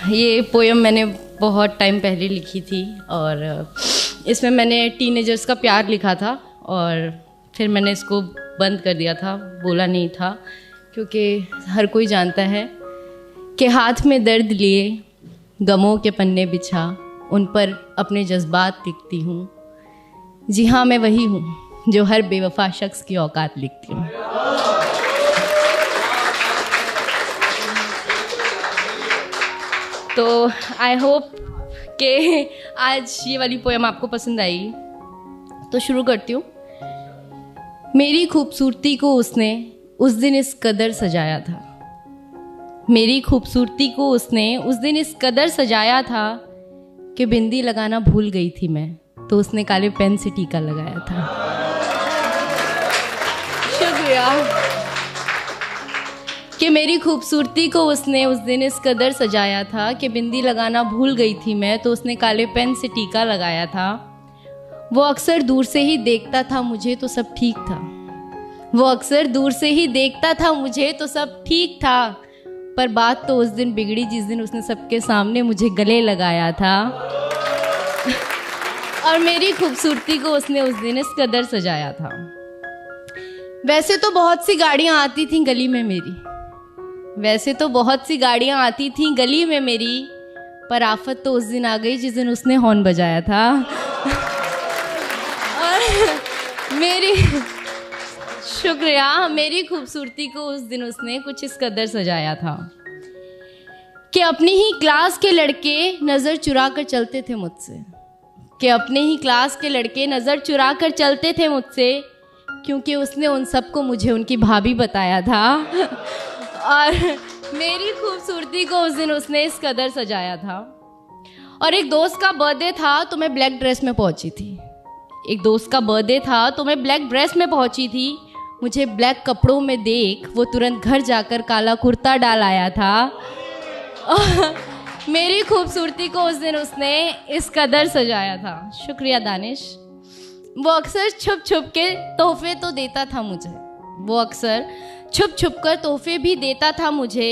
ये पोएम मैंने बहुत टाइम पहले लिखी थी और इसमें मैंने टीनेजर्स का प्यार लिखा था और फिर मैंने इसको बंद कर दिया था, बोला नहीं था, क्योंकि हर कोई जानता है कि हाथ में दर्द लिए गमों के पन्ने बिछा उन पर अपने जज्बात लिखती हूँ। जी हाँ, मैं वही हूँ जो हर बेवफा शख्स की औकात लिखती हूँ। तो आई होप कि आज ये वाली पोएम आपको पसंद आई। तो शुरू करती हूँ। मेरी खूबसूरती को उसने उस दिन इस कदर सजाया था, मेरी खूबसूरती को उसने उस दिन इस कदर सजाया था कि बिंदी लगाना भूल गई थी मैं, तो उसने काले पेन से टीका लगाया था। शुक्रिया। कि मेरी खूबसूरती को उसने उस दिन इस कदर सजाया था कि बिंदी लगाना भूल गई थी मैं, तो उसने काले पेन से टीका लगाया था। वो अक्सर दूर से ही देखता था मुझे तो सब ठीक था, वो अक्सर दूर से ही देखता था मुझे तो सब ठीक था, पर बात तो उस दिन बिगड़ी जिस दिन उसने सबके सामने मुझे गले लगाया था। और मेरी खूबसूरती को उसने उस दिन इस कदर सजाया था। वैसे तो बहुत सी गाड़ियाँ आती थीं गली में मेरी, वैसे तो बहुत सी गाड़ियाँ आती थीं गली में मेरी, पर आफत तो उस दिन आ गई जिस दिन उसने हॉर्न बजाया था। और मेरी शुक्रिया, मेरी खूबसूरती को उस दिन उसने कुछ इस कदर सजाया था कि अपनी ही क्लास के लड़के नज़र चुरा कर चलते थे मुझसे, कि अपने ही क्लास के लड़के नज़र चुरा कर चलते थे मुझसे, क्योंकि उसने उन सबको मुझे उनकी भाभी बताया था। और मेरी खूबसूरती को उस दिन उसने इस कदर सजाया था। और एक दोस्त का बर्थडे था तो मैं ब्लैक ड्रेस में पहुंची थी, एक दोस्त का बर्थडे था तो मैं ब्लैक ड्रेस में पहुंची थी। मुझे ब्लैक कपड़ों में देख वो तुरंत घर जाकर काला कुर्ता डाल आया था। मेरी खूबसूरती को उस दिन उसने इस कदर सजाया था। शुक्रिया दानिश। वो अक्सर छुप छुप के तोहफे तो देता था मुझे, वो अक्सर छुप छुप कर तोहफे भी देता था मुझे,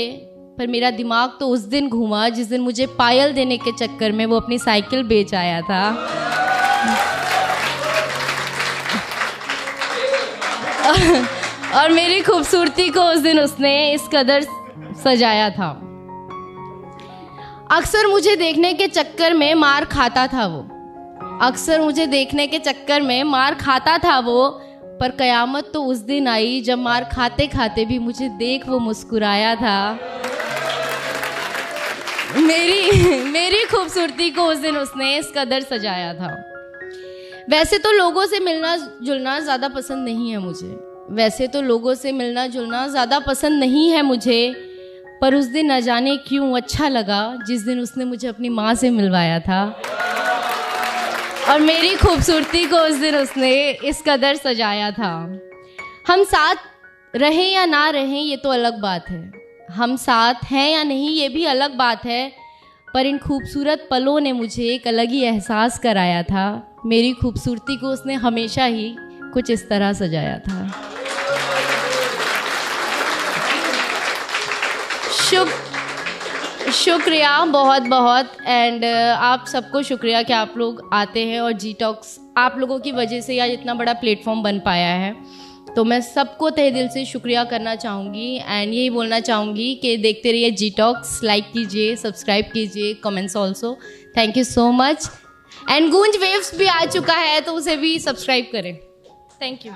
पर मेरा दिमाग तो उस दिन घूमा जिस दिन मुझे पायल देने के चक्कर में वो अपनी साइकिल बेच आया था। और मेरी खूबसूरती को उस दिन उसने इस कदर सजाया था। अक्सर मुझे देखने के चक्कर में मार खाता था वो, अक्सर मुझे देखने के चक्कर में मार खाता था वो, पर कयामत तो उस दिन आई जब मार खाते खाते भी मुझे देख वो मुस्कुराया था। मेरी खूबसूरती को उस दिन उसने इस कदर सजाया था। वैसे तो लोगों से मिलना जुलना ज़्यादा पसंद नहीं है मुझे, वैसे तो लोगों से मिलना जुलना ज़्यादा पसंद नहीं है मुझे, पर उस दिन न जाने क्यों अच्छा लगा जिस दिन उसने मुझे अपनी माँ से मिलवाया था। और मेरी खूबसूरती को उस दिन उसने इस कदर सजाया था। हम साथ रहें या ना रहें ये तो अलग बात है, हम साथ हैं या नहीं ये भी अलग बात है, पर इन खूबसूरत पलों ने मुझे एक अलग ही एहसास कराया था। मेरी खूबसूरती को उसने हमेशा ही कुछ इस तरह सजाया था। शुक्रिया बहुत बहुत। एंड आप सबको शुक्रिया कि आप लोग आते हैं और जी टॉक्स आप लोगों की वजह से आज इतना बड़ा प्लेटफॉर्म बन पाया है। तो मैं सबको तहे दिल से शुक्रिया करना चाहूँगी एंड यही बोलना चाहूँगी कि देखते रहिए जी टॉक्स, लाइक कीजिए, सब्सक्राइब कीजिए, comments also. Thank you so much. And गूंज वेव्स भी आ चुका है तो उसे भी सब्सक्राइब करें। Thank you.